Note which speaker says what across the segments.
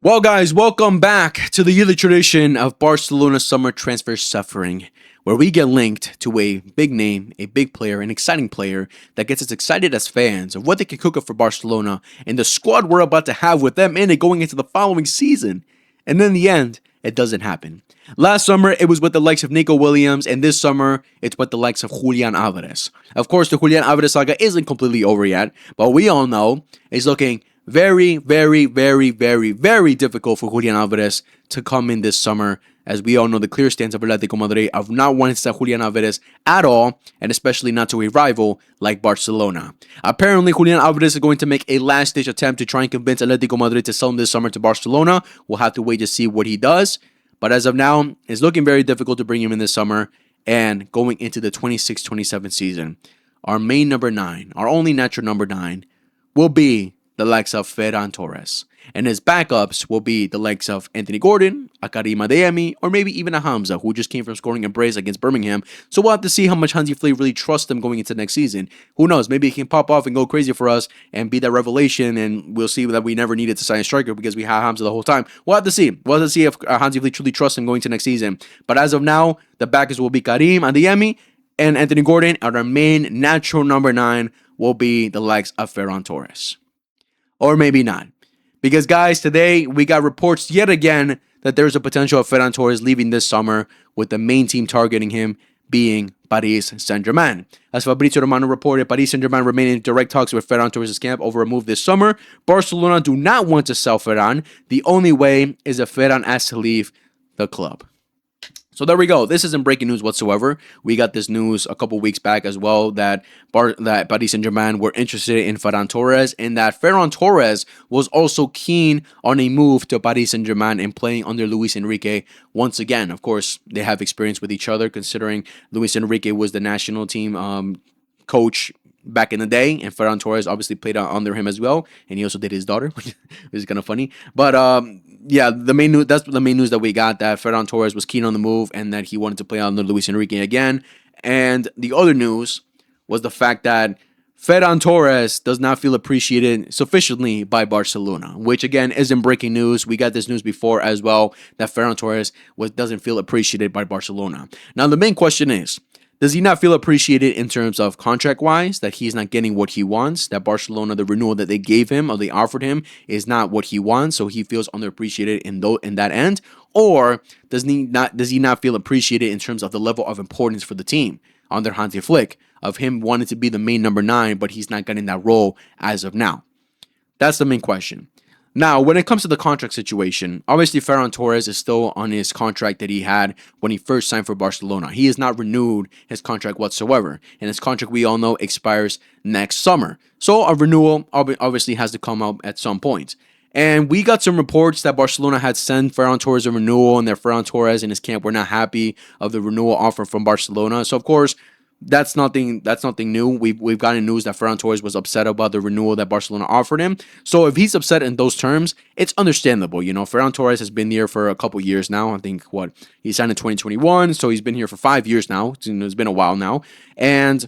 Speaker 1: Well, guys, welcome back to the yearly tradition of Barcelona summer transfer suffering, where we get linked to a big name, a big player, an exciting player that gets us excited as fans of what they can cook up for Barcelona and the squad we're about to have with them in it going into the following season. And in the end, it doesn't happen. Last summer, it was with the likes of Nico Williams, and this summer, it's with the likes of Julian Alvarez. Of course, the Julian Alvarez saga isn't completely over yet, but we all know it's looking very, very, very, very, very difficult for Julian Alvarez to come in this summer, as we all know the clear stance of Atletico Madrid of not wanting to sell Julian Alvarez at all, and especially not to a rival like Barcelona. Apparently, Julian Alvarez is going to make a last-ditch attempt to try and convince Atletico Madrid to sell him this summer to Barcelona. We'll have to wait to see what he does, but as of now, it's looking very difficult to bring him in this summer, and going into the 26-27 season, our main number 9, our only natural number 9, will be the likes of Ferran Torres. And his backups will be the likes of Anthony Gordon, a Karim Adeyemi, or maybe even a Hamza, who just came from scoring a brace against Birmingham. So we'll have to see how much Hansi Flick really trusts them going into next season. Who knows? Maybe he can pop off and go crazy for us and be that revelation, and we'll see that we never needed to sign a striker because we had Hamza the whole time. We'll have to see. We'll have to see if Hansi Flick truly trusts him going to next season. But as of now, the backers will be Karim Adeyemi and Anthony Gordon, and our main natural number 9 will be the likes of Ferran Torres. Or maybe not. Because, guys, today we got reports yet again that there's a potential of Ferran Torres leaving this summer, with the main team targeting him being Paris Saint-Germain. As Fabrizio Romano reported, Paris Saint-Germain remain in direct talks with Ferran Torres' camp over a move this summer. Barcelona do not want to sell Ferran. The only way is if Ferran asks to leave the club. So there we go. This isn't breaking news whatsoever. We got this news a couple weeks back as well that Paris Saint-Germain were interested in Ferran Torres, and that Ferran Torres was also keen on a move to Paris Saint-Germain and playing under Luis Enrique once again. Of course, they have experience with each other, considering Luis Enrique was the national team coach back in the day, and Ferran Torres obviously played under him as well, and he also did his daughter, which is kind of funny. But yeah, that's the main news that we got, that Ferran Torres was keen on the move and that he wanted to play under Luis Enrique again. And the other news was the fact that Ferran Torres does not feel appreciated sufficiently by Barcelona, which again isn't breaking news. We got this news before as well, that Ferran Torres doesn't feel appreciated by Barcelona. Now the main question is, does he not feel appreciated in terms of contract-wise, that he's not getting what he wants, that Barcelona, the renewal that they gave him or they offered him is not what he wants, so he feels underappreciated in that end? Or does he not feel appreciated in terms of the level of importance for the team under Hansi Flick, of him wanting to be the main number 9, but he's not getting that role as of now? That's the main question. Now, when it comes to the contract situation, obviously Ferran Torres is still on his contract that he had when he first signed for Barcelona. He has not renewed his contract whatsoever, and his contract, we all know, expires next summer. So a renewal obviously has to come out at some point. And we got some reports that Barcelona had sent Ferran Torres a renewal, and that Ferran Torres and his camp were not happy of the renewal offer from Barcelona. So of course, that's nothing new. We've gotten news that Ferran Torres was upset about the renewal that Barcelona offered him. So if he's upset in those terms, it's understandable. You know, Ferran Torres has been here for a couple years now. I think he signed in 2021, so he's been here for 5 years now. It's been a while now, and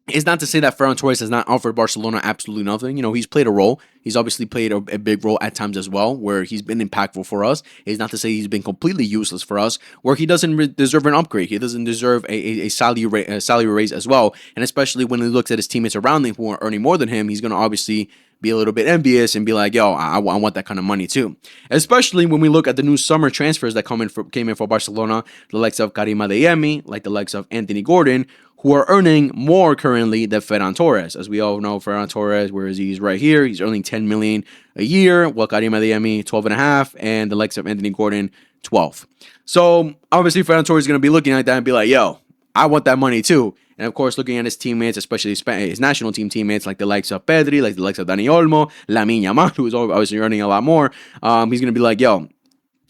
Speaker 1: it's not to say that Ferran Torres has not offered Barcelona absolutely nothing. You know, he's played a role. He's obviously played a big role at times as well, where he's been impactful for us. It's not to say he's been completely useless for us, where he doesn't deserve an upgrade. He doesn't deserve a salary raise as well. And especially when he looks at his teammates around him who are earning more than him, he's going to obviously be a little bit envious and be like, yo, I want that kind of money too. Especially when we look at the new summer transfers that came in for Barcelona, the likes of Karim Adeyemi, like the likes of Anthony Gordon, who are earning more currently than Ferran Torres. As we all know, Ferran Torres, whereas he's right here, he's earning 10 million a year, while Karim Adeyemi 12.5, and the likes of Anthony Gordon 12. So obviously Ferran Torres is going to be looking at that and be like, yo, I want that money too. And of course, looking at his teammates, especially his national team teammates, like the likes of Pedri, like the likes of Dani Olmo, Lamine Yamal, who is obviously earning a lot more, he's going to be like, yo,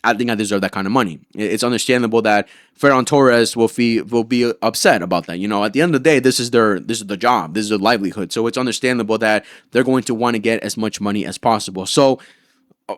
Speaker 1: I think I deserve that kind of money. It's understandable that Ferran Torres will be upset about that. You know, at the end of the day, this is their job, this is their livelihood. So it's understandable that they're going to want to get as much money as possible. So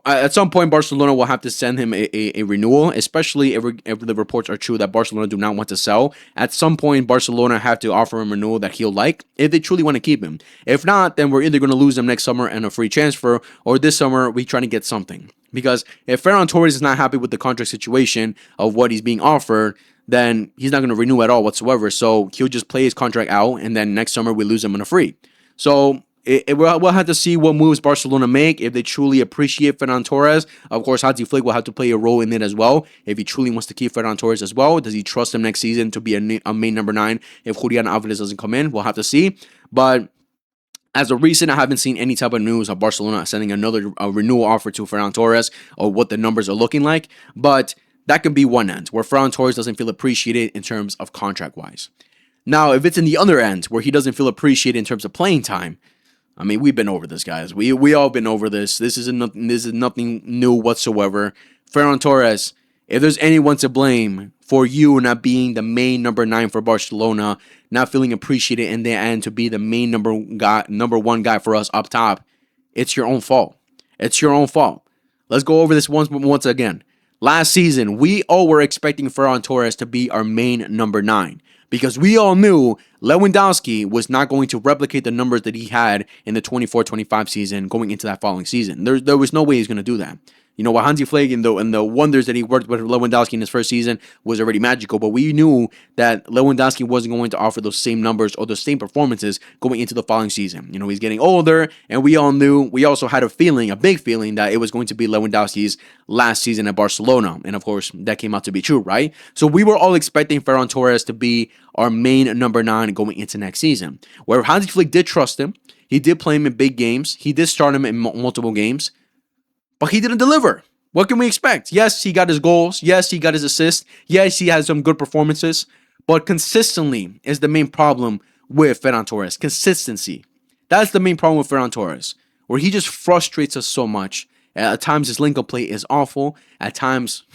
Speaker 1: at some point, Barcelona will have to send him a renewal, especially if the reports are true that Barcelona do not want to sell. At some point, Barcelona have to offer him a renewal that he'll like if they truly want to keep him. If not, then we're either going to lose him next summer and a free transfer, or this summer we try to get something. Because if Ferran Torres is not happy with the contract situation of what he's being offered, then he's not going to renew at all whatsoever. So he'll just play his contract out, and then next summer we lose him on a free. So we'll have to see what moves Barcelona make if they truly appreciate Ferran Torres. Of course, Hansi Flick will have to play a role in it as well. If he truly wants to keep Ferran Torres as well, does he trust him next season to be a main number 9 if Julian Alvarez doesn't come in? We'll have to see. But as of recent, I haven't seen any type of news of Barcelona sending another renewal offer to Ferran Torres or what the numbers are looking like. But that can be one end where Ferran Torres doesn't feel appreciated in terms of contract-wise. Now, if it's in the other end where he doesn't feel appreciated in terms of playing time, I mean, we've been over this, guys. We all been over this. This is nothing new whatsoever. Ferran Torres, if there's anyone to blame for you not being the main number 9 for Barcelona, not feeling appreciated in the end to be the main number 1 guy for us up top, it's your own fault. It's your own fault. Let's go over this once again. Last season, we all were expecting Ferran Torres to be our main number 9. Because we all knew Lewandowski was not going to replicate the numbers that he had in the 24-25 season going into that following season. There was no way he's going to do that. You know, what Hansi Flick and the wonders that he worked with Lewandowski in his first season was already magical, but we knew that Lewandowski wasn't going to offer those same numbers or those same performances going into the following season. You know, he's getting older, and we also had a big feeling that it was going to be Lewandowski's last season at Barcelona, and of course, that came out to be true, right? So we were all expecting Ferran Torres to be our main number 9 going into next season, where Hansi Flick did trust him. He did play him in big games. He did start him in multiple games. But he didn't deliver. What can we expect? Yes, he got his goals. Yes, he got his assists. Yes, he had some good performances. But consistently is the main problem with Ferran Torres. Consistency. That's the main problem with Ferran Torres, where he just frustrates us so much. At times, his link-up play is awful. At times,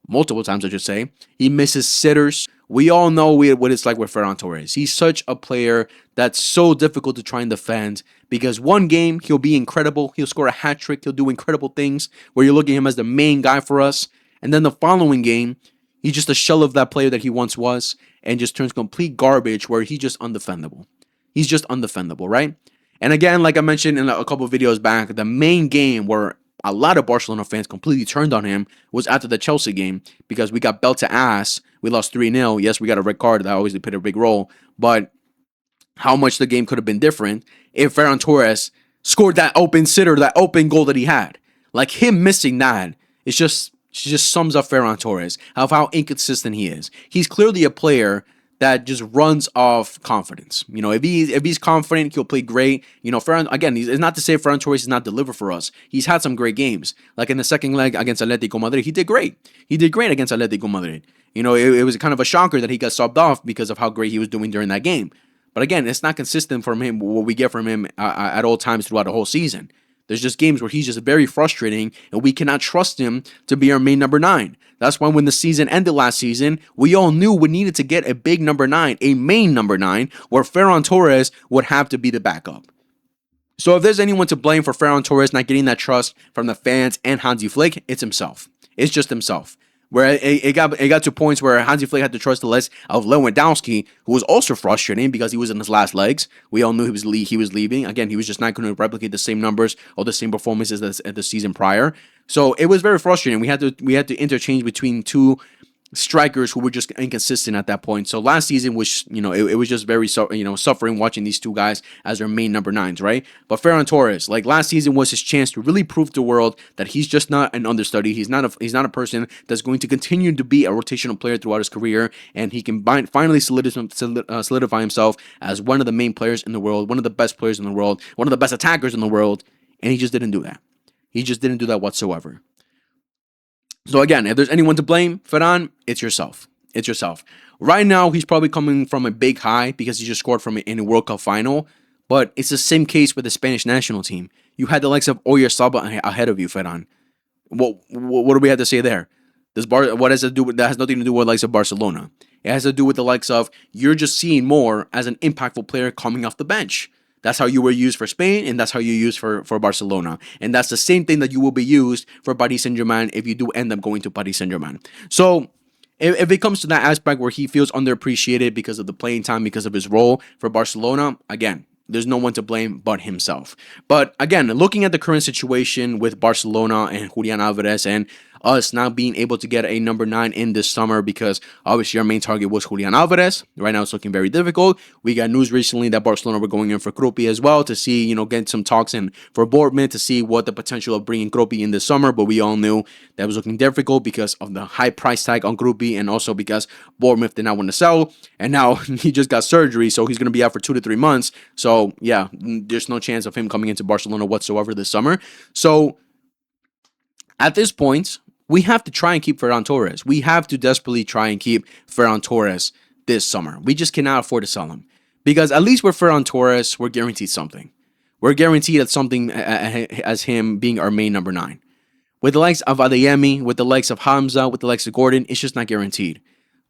Speaker 1: multiple times, I should say, he misses sitters. We all know what it's like with Ferran Torres. He's such a player that's so difficult to try and defend because one game, he'll be incredible. He'll score a hat trick. He'll do incredible things where you're looking at him as the main guy for us. And then the following game, he's just a shell of that player that he once was and just turns complete garbage where he's just undefendable. He's just undefendable, right? And again, like I mentioned in a couple of videos back, the main game where a lot of Barcelona fans completely turned on him was after the Chelsea game because we got belt to ass. We lost 3-0. Yes, we got a red card. That obviously played a big role. But how much the game could have been different if Ferran Torres scored that open sitter, that open goal that he had. Like him missing that, she just sums up Ferran Torres, of how inconsistent he is. He's clearly a player that just runs off confidence. You know, if he's confident, he'll play great. You know, Ferran, again, it's not to say Ferran Torres is not deliver for us. He's had some great games. Like in the second leg against Atletico Madrid, he did great. He did great against Atletico Madrid. You know, it was kind of a shocker that he got subbed off because of how great he was doing during that game. But again, it's not consistent from him, what we get from him at all times throughout the whole season. There's just games where he's just very frustrating, and we cannot trust him to be our main number 9. That's why when the season ended last season, we all knew we needed to get a big number 9, a main number 9, where Ferran Torres would have to be the backup. So if there's anyone to blame for Ferran Torres not getting that trust from the fans and Hansi Flick, it's himself. It's just himself. Where it got to points where Hansi Flick had to trust the less of Lewandowski, who was also frustrating because he was in his last legs. We all knew he was leaving. Again, he was just not going to replicate the same numbers or the same performances as the season prior. So it was very frustrating. We had to interchange between two strikers who were just inconsistent at that point. So last season was, you know, it was just very, suffering watching these two guys as their main number 9s, right? But Ferran Torres, like last season was his chance to really prove to the world that he's just not an understudy. He's not a person that's going to continue to be a rotational player throughout his career, and he can finally solidify himself as one of the main players in the world, one of the best players in the world, one of the best attackers in the world, and he just didn't do that. He just didn't do that whatsoever. So again, if there's anyone to blame, Ferran, it's yourself. It's yourself. Right now, he's probably coming from a big high because he just scored in a World Cup final. But it's the same case with the Spanish national team. You had the likes of Oyarzabal ahead of you, Ferran. What do we have to say there? What has to do with that? Has nothing to do with the likes of Barcelona. It has to do with the likes of you're just seeing more as an impactful player coming off the bench. That's how you were used for Spain, and that's how you use for Barcelona. And that's the same thing that you will be used for Paris Saint-Germain if you do end up going to Paris Saint-Germain. So if it comes to that aspect where he feels underappreciated because of the playing time, because of his role for Barcelona, again, there's no one to blame but himself. But again, looking at the current situation with Barcelona and Julian Alvarez and us not being able to get a number 9 in this summer because obviously our main target was Julian Alvarez. Right now it's looking very difficult. We got news recently that Barcelona were going in for Krupi as well to see, get some talks in for Bournemouth to see what the potential of bringing Krupi in this summer. But we all knew that was looking difficult because of the high price tag on Krupi and also because Bournemouth did not want to sell. And now he just got surgery, so he's going to be out for 2 to 3 months. So yeah, there's no chance of him coming into Barcelona whatsoever this summer. So at this point, we have to try and keep Ferran Torres. We have to desperately try and keep Ferran Torres this summer. We just cannot afford to sell him. Because at least with Ferran Torres, we're guaranteed something. We're guaranteed at something as him being our main number 9. With the likes of Adeyemi, with the likes of Hamza, with the likes of Gordon, it's just not guaranteed.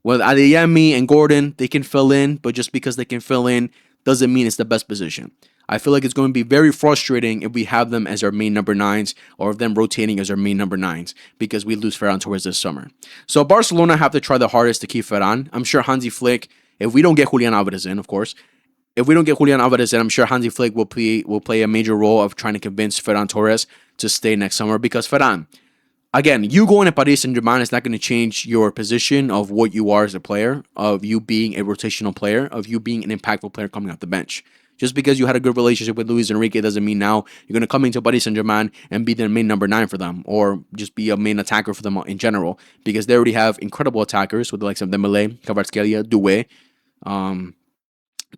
Speaker 1: With Adeyemi and Gordon, they can fill in, but just because they can fill in doesn't mean it's the best position. I feel like it's going to be very frustrating if we have them as our main number 9s or if them rotating as our main number 9s because we lose Ferran Torres this summer. So Barcelona have to try the hardest to keep Ferran. I'm sure Hansi Flick, if we don't get Julian Alvarez in, of course, if we don't get Julian Alvarez in, I'm sure Hansi Flick will play a major role of trying to convince Ferran Torres to stay next summer because Ferran, again, you going to Paris Saint-Germain is not going to change your position of what you are as a player, of you being a rotational player, of you being an impactful player coming off the bench. Just because you had a good relationship with Luis Enrique doesn't mean now you're going to come into Paris Saint-Germain and be the main number 9 for them or just be a main attacker for them in general because they already have incredible attackers with the likes of Dembele, Kvaratskhelia, Doué.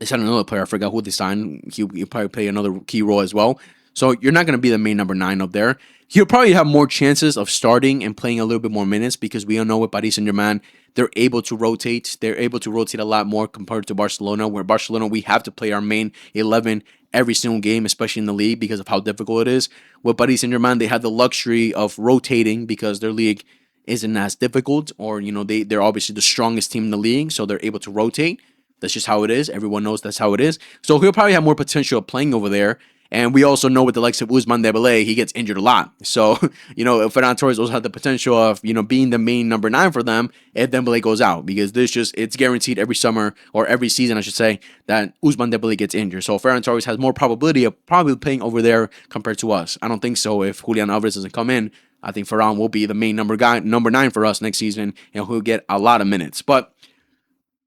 Speaker 1: They signed another player. I forgot who they signed. He'll probably play another key role as well. So you're not going to be the main number 9 up there. He'll probably have more chances of starting and playing a little bit more minutes because we all know with Paris Saint-Germain, they're able to rotate. They're able to rotate a lot more compared to Barcelona, where Barcelona, we have to play our main 11 every single game, especially in the league because of how difficult it is. With Paris Saint-Germain, they have the luxury of rotating because their league isn't as difficult or, they're obviously the strongest team in the league, so they're able to rotate. That's just how it is. Everyone knows that's how it is. So he'll probably have more potential of playing over there. And we also know with the likes of Ousmane Dembele, he gets injured a lot. So, Ferran Torres also had the potential of, being the main number 9 for them if Dembele goes out. Because it's guaranteed every summer, or every season, I should say, that Ousmane Dembele gets injured. So Ferran Torres has more probability of probably playing over there compared to us. I don't think so. If Julian Alvarez doesn't come in, I think Ferran will be the main number 9 for us next season, and he'll get a lot of minutes. But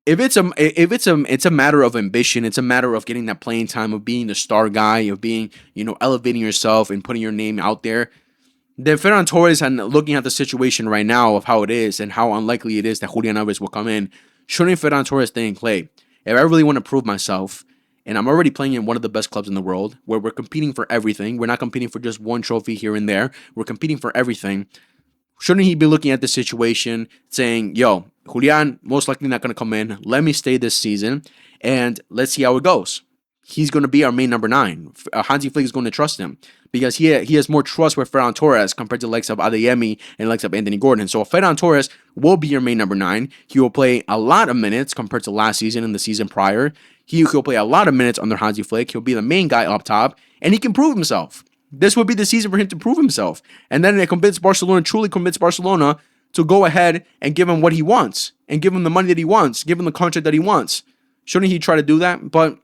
Speaker 1: it's a matter of ambition. It's a matter of getting that playing time, of being the star guy, of being, elevating yourself and putting your name out there. Then Ferran Torres, and looking at the situation right now of how it is and how unlikely it is that Julian Alvarez will come in, shouldn't Ferran Torres stay in play? If I really want to prove myself, and I'm already playing in one of the best clubs in the world, where we're competing for everything, we're not competing for just one trophy here and there, we're competing for everything. Shouldn't he be looking at the situation saying, yo, Julian, most likely not going to come in. Let me stay this season, and let's see how it goes. He's going to be our main number 9. Hansi Flick is going to trust him because he has more trust with Ferran Torres compared to the likes of Adeyemi and the likes of Anthony Gordon. So Ferran Torres will be your main number 9. He will play a lot of minutes compared to last season and the season prior. He'll play a lot of minutes under Hansi Flick. He'll be the main guy up top, and he can prove himself. This would be the season for him to prove himself. And then it truly convince Barcelona to go ahead and give him what he wants and give him the money that he wants, give him the contract that he wants. Shouldn't he try to do that? But,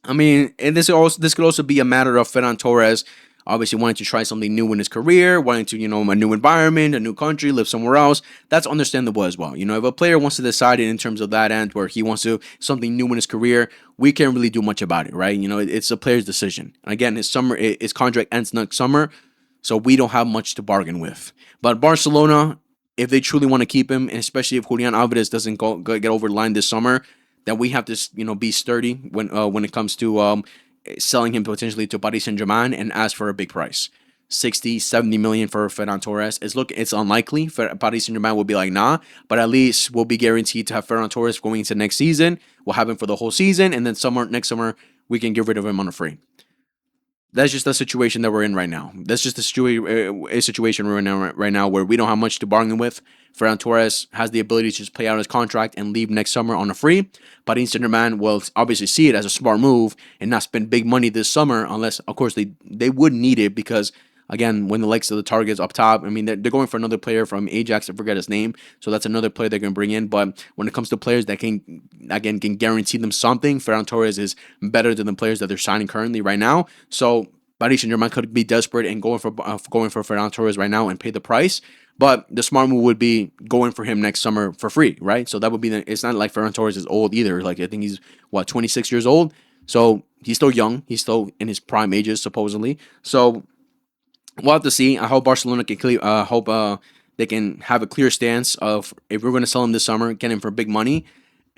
Speaker 1: and this could also be a matter of Ferran Torres obviously wanting to try something new in his career, wanting to, a new environment, a new country, live somewhere else. That's understandable as well. If a player wants to decide in terms of that end where he wants to something new in his career, we can't really do much about it, right? It's a player's decision. Again, his contract ends next summer, so we don't have much to bargain with. But Barcelona, if they truly want to keep him, and especially if Julian Alvarez doesn't get over the line this summer, then we have to, be sturdy when it comes to selling him potentially to Paris Saint-Germain and ask for a big price. 60, 70 million for Ferran Torres. It's unlikely. Paris Saint-Germain will be like, nah, but at least we'll be guaranteed to have Ferran Torres going into next season. We'll have him for the whole season, and then next summer, we can get rid of him on a free. that's just the situation that we're in right now. That's just a situation we're in right now where we don't have much to bargain with. Ferran Torres has the ability to just play out his contract and leave next summer on a free. Paris Saint-Germain will obviously see it as a smart move and not spend big money this summer unless, of course, they would need it because, again, when the likes of the targets up top, I mean, they're going for another player from Ajax, I forget his name, so that's another player they're going to bring in. But when it comes to players that can guarantee them something, Ferran Torres is better than the players that they're signing currently right now. So Paris Saint-Germain could be desperate and going for Ferran Torres right now and pay the price. But the smart move would be going for him next summer for free, right? So that would be it's not like Ferran Torres is old either. Like, I think he's 26 years old. So he's still young. He's still in his prime ages, supposedly. So we'll have to see. I hope Barcelona can they can have a clear stance of if we're going to sell him this summer, get him for big money.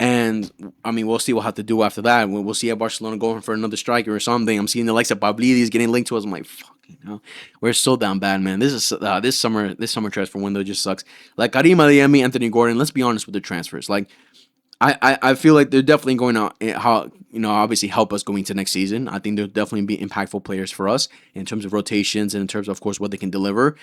Speaker 1: And I mean, we'll see what we'll have to do after that. We'll see if Barcelona going for another striker or something. I'm seeing the likes of Pablidis getting linked to us. I'm like, fuck, we're so down bad, man. This summer transfer window just sucks. Like Karim Adeyemi, Anthony Gordon. Let's be honest with the transfers. Like, I feel like they're definitely going to obviously help us going to next season. I think they'll definitely be impactful players for us in terms of rotations and in terms of course, what they can deliver.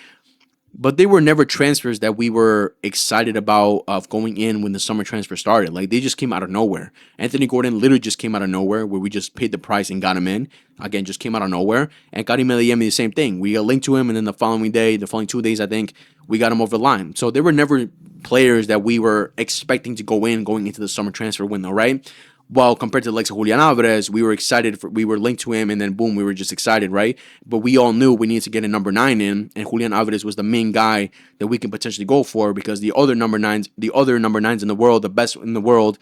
Speaker 1: But they were never transfers that we were excited about of going in when the summer transfer started. Like, they just came out of nowhere. Anthony Gordon literally just came out of nowhere where we just paid the price and got him in. Again, just came out of nowhere. And Karim Adeyemi, the same thing. We got linked to him, and then the following 2 days, I think, we got him over the line. So they were never players that we were expecting to go into the summer transfer window, right? Well, compared to the likes of Julian Alvarez, we were excited. We were linked to him, and then boom, we were just excited, right? But we all knew we needed to get a number 9 in, and Julian Alvarez was the main guy that we can potentially go for because the other number nines in the world, the best in the world,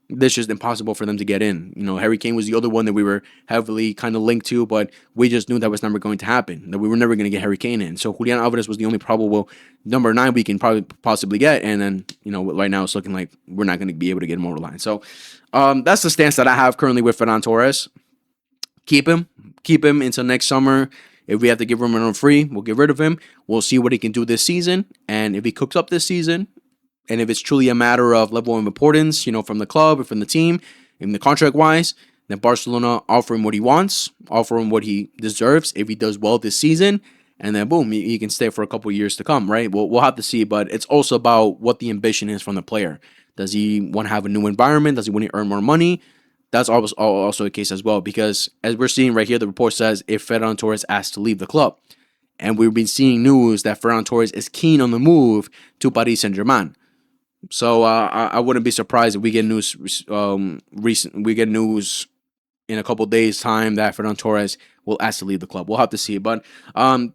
Speaker 1: this just impossible for them to get in. Harry Kane was the other one that we were heavily kind of linked to, but we just knew that was never going to happen, that we were never going to get Harry Kane in. So Julian Alvarez was the only probable number 9 we can probably possibly get, and then, right now it's looking like we're not going to be able to get him over the line. So that's the stance that I have currently with Ferran Torres. Keep him until next summer. If we have to give him on free, we'll get rid of him. We'll see what he can do this season, and if he cooks up this season, and if it's truly a matter of level of importance, from the club or from the team, in the contract-wise, then Barcelona offer him what he wants, offer him what he deserves if he does well this season, and then boom, he can stay for a couple of years to come, right? We'll have to see, but it's also about what the ambition is from the player. Does he want to have a new environment? Does he want to earn more money? That's also the case as well, because as we're seeing right here, the report says if Ferran Torres asked to leave the club. And we've been seeing news that Ferran Torres is keen on the move to Paris Saint-Germain. So I wouldn't be surprised if we get news in a couple days' time that Ferran Torres will ask to leave the club. We'll have to see. But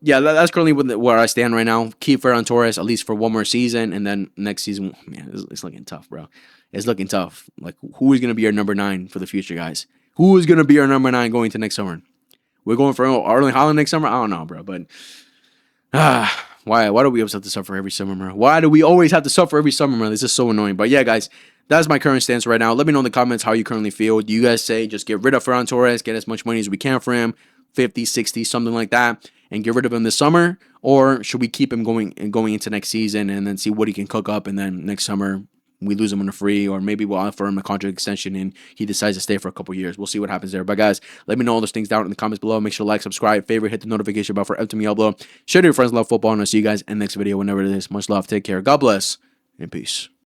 Speaker 1: yeah, that's currently where I stand right now. Keep Ferran Torres at least for one more season, and then next season, man, it's looking tough, bro. It's looking tough. Like, who is going to be our number 9 for the future, guys? Who is going to be our number 9 going to next summer? We're going for Erling Haaland next summer? I don't know, bro. But why do we always have to suffer every summer, man? Why do we always have to suffer every summer, man? This is so annoying. But yeah, guys, that's my current stance right now. Let me know in the comments how you currently feel. Do you guys say just get rid of Ferran Torres, get as much money as we can for him, 50, 60, something like that, and get rid of him this summer? Or should we keep him going into next season and then see what he can cook up, and then next summer we lose him on a free, or maybe we'll offer him a contract extension and he decides to stay for a couple years. We'll see what happens there. But guys, let me know all those things down in the comments below. Make sure to like, subscribe, favorite, hit the notification bell for every time you upload. Share to your friends, love football, and I'll see you guys in the next video whenever it is. Much love, take care, God bless, and peace.